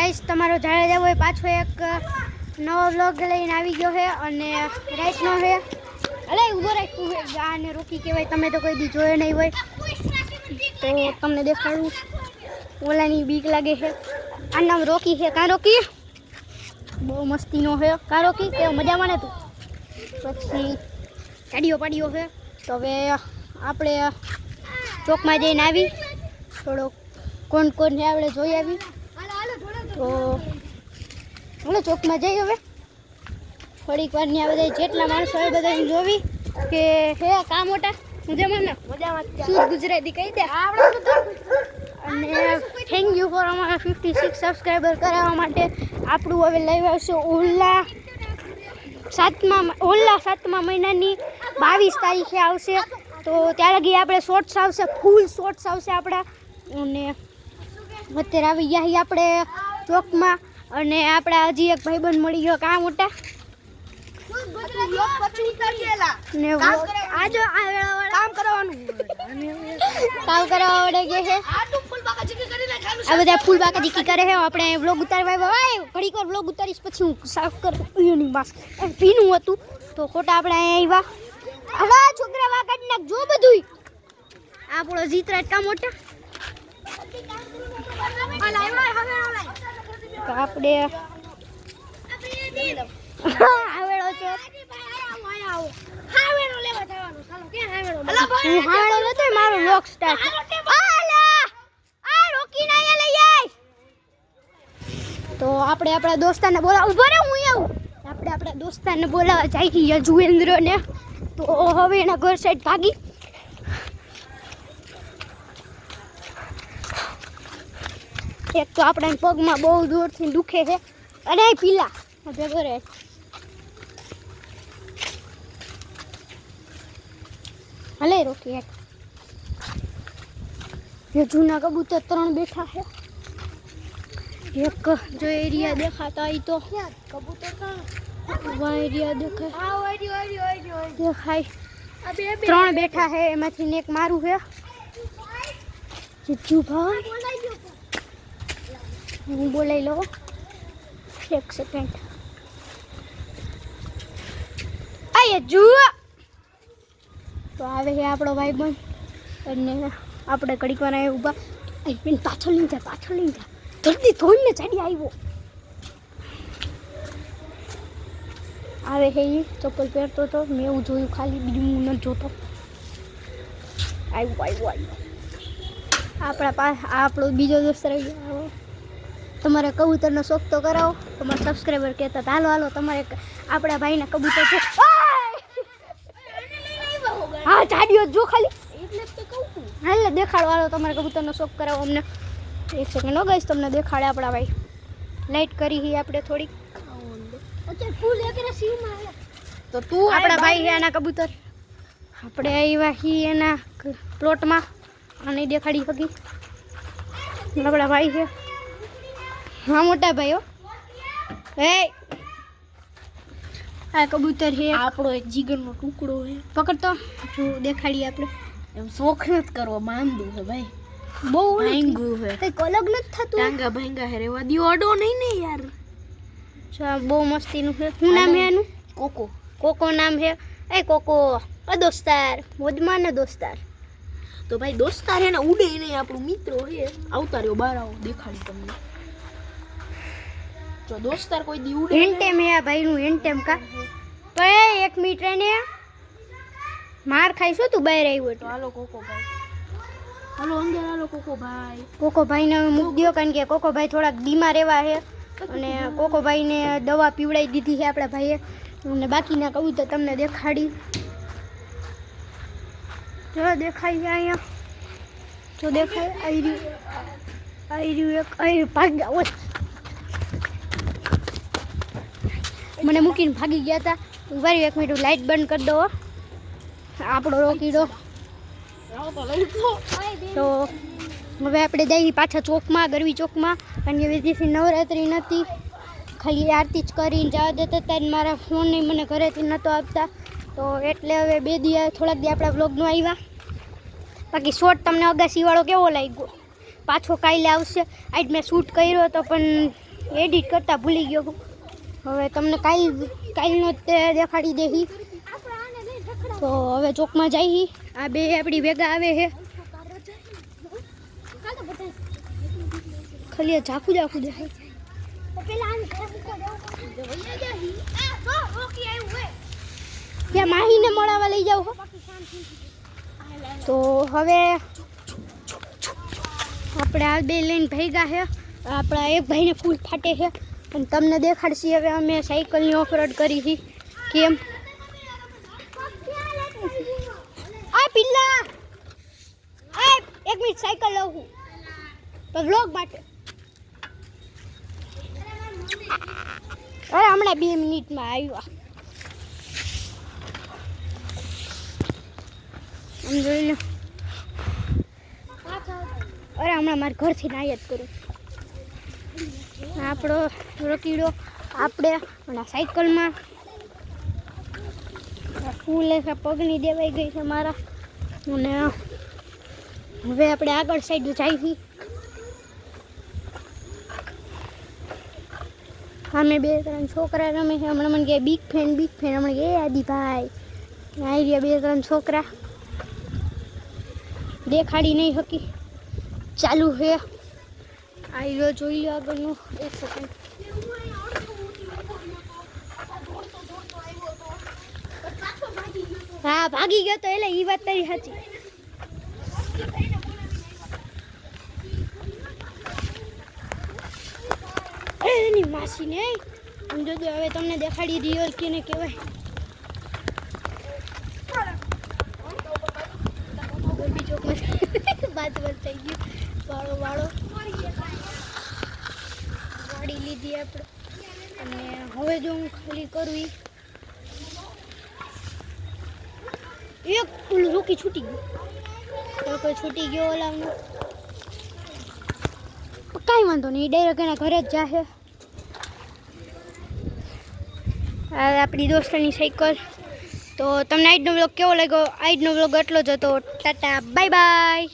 Guys તમારો જાડેજા હોય પાછો એક નવો વ્લોગ લઈને આવી ગયો છે અને રાઈટનો છે અલે ઊભો રાખ્યું છે આને રોકી કહેવાય તમે તો કોઈ દી જોયો નહીં હોય તો તમને દેખાડું ઓલાની બીક લાગે છે આ નામ રોકી છે કાં રોકી બહુ મસ્તીનો છે કાં રોકી કે મજામાં ને તું પછી કાઢીઓ પાડીઓ છે તો હવે આપણે ચોકમાં જઈને આવી થોડો કોણ કોણ છે આપણે જોઈ આવી તો બોલો ચોકમાં જઈ હવે થોડીક વાર ની બધા જેટલા માણસો હોય બધા જોવી કે હે કા મોટા મજામાં ને શુદ્ધ ગુજરાતી કહી દે અને થેન્ક યુ ફોર અમારા 56 સબસ્ક્રાઈબર કરાવવા માટે આપણું હવે લાઈવ આવશે ઓલા 7મા મહિનાની 22 તારીખે આવશે તો ત્યાં લગી આપણે શોર્ટ્સ આવશે ફૂલ શોર્ટ્સ આવશે આપણા અને અત્યારે આવી ગયા આપણે ચોકમાં અને આપણા હજી એક ભાઈબંધ મળી ગયો કા મોટા કામ કરવા વડે કે છે આ બધા ફૂલ બાકા જીકી કરે છે આપણે વ્લોગ ઉતારવા ઘડીક વાર વ્લોગ ઉતારીશ પછી હું સાફ કરું માસ્ક પીનું હતું તો ખોટા આપણે અહીંયા આવ્યા હવે છોકરા વા કાઢી નાખ જો બધું આપણો જીતરાજ કા મોટા તો આપણે હાવેડો છે હાવેડો લેવા જવાનું ચાલો કે હાવેડો હું હાવેડો લેતો મારો વ્લોગ સ્ટાર્ટ આ રોકી ના લઈ આય તો આપણે આપણા દોસ્તાને બોલાવ ઉભો રે હું આવું આપણે આપણા દોસ્તાને બોલાવવા જાય છે યજુવેન્દ્રને તો હવે એના ઘર સાઈડ ભાગી એક તો આપણા પગમાં બહુ દૂરથી દુખે છે અરે પીલા ભેગો રહે હલે રોકી એક જૂના કબૂતર 3 બેઠા છે એક જો એરિયા દેખાતા હોય તો કબૂતર એરિયા દેખાય 3 બેઠા છે એમાંથી એક મારું છે જીજુભાઈ હું બોલાવી લો એક સેકન્ડ આયે જુઓ તો આવે છે આપણો ભાઈબંધ અને આપણે ઘડીક વાર અહીં ઊભા પાછળ લઈને જા જલ્દી થોડીને ચડી આવ્યો આવે છે એ ચપ્પલ પહેરતો હતો મેં એવું જોયું ખાલી બીજું હું નથી જોતો આવ્યો આપણા આપણો બીજો દોસ્ત રહી ગયો તમારે કબૂતરનો શોખ તો કરાવો તમારા સબસ્ક્રાઈબર કહેતા હાલો તમારે આપણા ભાઈના કબૂતર છે હા ચાડ્યો જો ખાલી એટલે તો કહું છું હાલે દેખાડો હાલો તમારે કબૂતરનો શોખ કરાવો અમને એક સેકન્ડ હો ગાઈસ તમને દેખાડે આપણા ભાઈ લાઈટ કરી હી આપણે થોડીક અત્યારે ફૂલ એગ્રેસિવમાં તો તું આપણા ભાઈ છે આના કબૂતર આપણે આવ્યા હી એના પ્લોટમાં આને દેખાડી શકી આપણા ભાઈ છે હા મોટા ભાઈઓ હે આ કબૂતર છે આપણો એક જીગરનો ટુકડો છે પકડતો જો દેખાડીએ આપણે એમ શોખ નથી કરવો માંદું છે ભાઈ બહુ ભાંગું છે કઈ અલગ નથી થતું ટાંગા ભાંગા હે રેવા દિયો અડો નહીં ને યાર ચા બહુ મસ્તીનું છે શું નામ છે એનું કોકો નામ છે એ કોકો ઓ દોસ્તાર મોજમાં ને દોસ્તાર તો ભાઈ દોસ્તાર હે ને ઉડે નહીં આપણું મિત્રો છે આવતા રહ્યો બહાર આવો દેખાડી તમને જો દોસ્તાર કોઈ દી ઉડે હેન્ટેમ હે આ ભાઈનું હેન્ટેમ કા પણ 1 મિનિટ રહીને માર ખાઈશું તું બહાર આવ્યો તો હાલો કોકો ભાઈ હાલો અંદર હાલો કોકો ભાઈને મૂક દો કારણ કે કોકો ભાઈ થોડાક બીમાર એવા છે અને કોકો ભાઈને દવા પીવડાવી દીધી છે આપણા ભાઈએ અને બાકીના કબૂતર તમને દેખાડી જો દેખાય છે અહીંયા જો દેખાય આયર્યું એક ભાગ મને મૂકીને ભાગી ગયા હતા ઉભારી 1 મિનિટ લાઈટ બંધ કરી દો આપણો રોકીડો તો હવે આપણે જઈએ પાછા ચોકમાં ગરવી ચોકમાં કારણ કે વિદેશી નવરાત્રિ નથી ખાલી આરતી જ કરીને જવા દેતા હતા ને મારા ફોન નહીં મને ઘરેથી નહોતો આપતા તો એટલે હવે 2 દિવસ થોડાક દી આપણા વ્લોગનું આવ્યા બાકી શોર્ટ તમને અગાસીવાળો કેવો લાગ્યો પાછો કાલે આવશે આજ મેં શૂટ કર્યો હતો પણ એડિટ કરતા ભૂલી ગયો હું. હવે તમને કાલનો જ તે દેખાડી દેહી. તો હવે ચોકમાં જઈ. આ બે આપણી ભેગા આવે છે. ખાલી ઝાકું દેખાય. ત્યાં માહીને મળાવા લઈ જાવ. તો હવે આપણે આ બે લઈને ભેગા છે. આપણા એક ભાઈને ફૂલ ફાટે છે અને તમને દેખાડશી. હવે અમે સાયકલની ઓફરોડ કરી છે. કેમ આ પિલ્લા એક મિનિટ સાયકલ લઉં છું તો વ્લોગ માટે. અરે હમણાં 2 મિનિટમાં આવ્યા. આમ જોઈ લો. અરે હમણાં મારા ઘરથી નાય જ કરું. આપણો રોકીડો આપણે અને સાયકલમાં ફૂલ પગની દેવાઈ ગઈ છે મારા. અને હવે આપણે આગળ સાઈડ જઈએ. અમે 2-3 છોકરા રમે છે. હમણાં મને કહે બિગ ફેન. હમણાં કે આદિભાઈ આવી ગયા 2-3 છોકરા. દેખાડી નહીં શકી. ચાલુ છે આવી લો. જોઈ લો આગળનું. 1 સેકન્ડ. હા ભાગી ગયો તો એટલે એ વાત તારી સાચી. એની માસી ને સમજો. હવે તમને દેખાડી રિયલ કેને કહેવાય. બીજો બાદ થઈ ગયું. વાળો ગાડી લીધી આપણે. અને હવે જો હું ખાલી કરું એક ઓલું રોકી છૂટી ગયું. તો કોઈ છૂટી ગયો ઓલાનું કાંઈ વાંધો નહીં. ડાયરેક્ટ એના ઘરે જ જાશે. આપણી દોસ્તની સાયકલ. તો તમને આજનો બ્લોગ કેવો લાગ્યો? આજનો બ્લોગ એટલો જ હતો. Tata bye bye.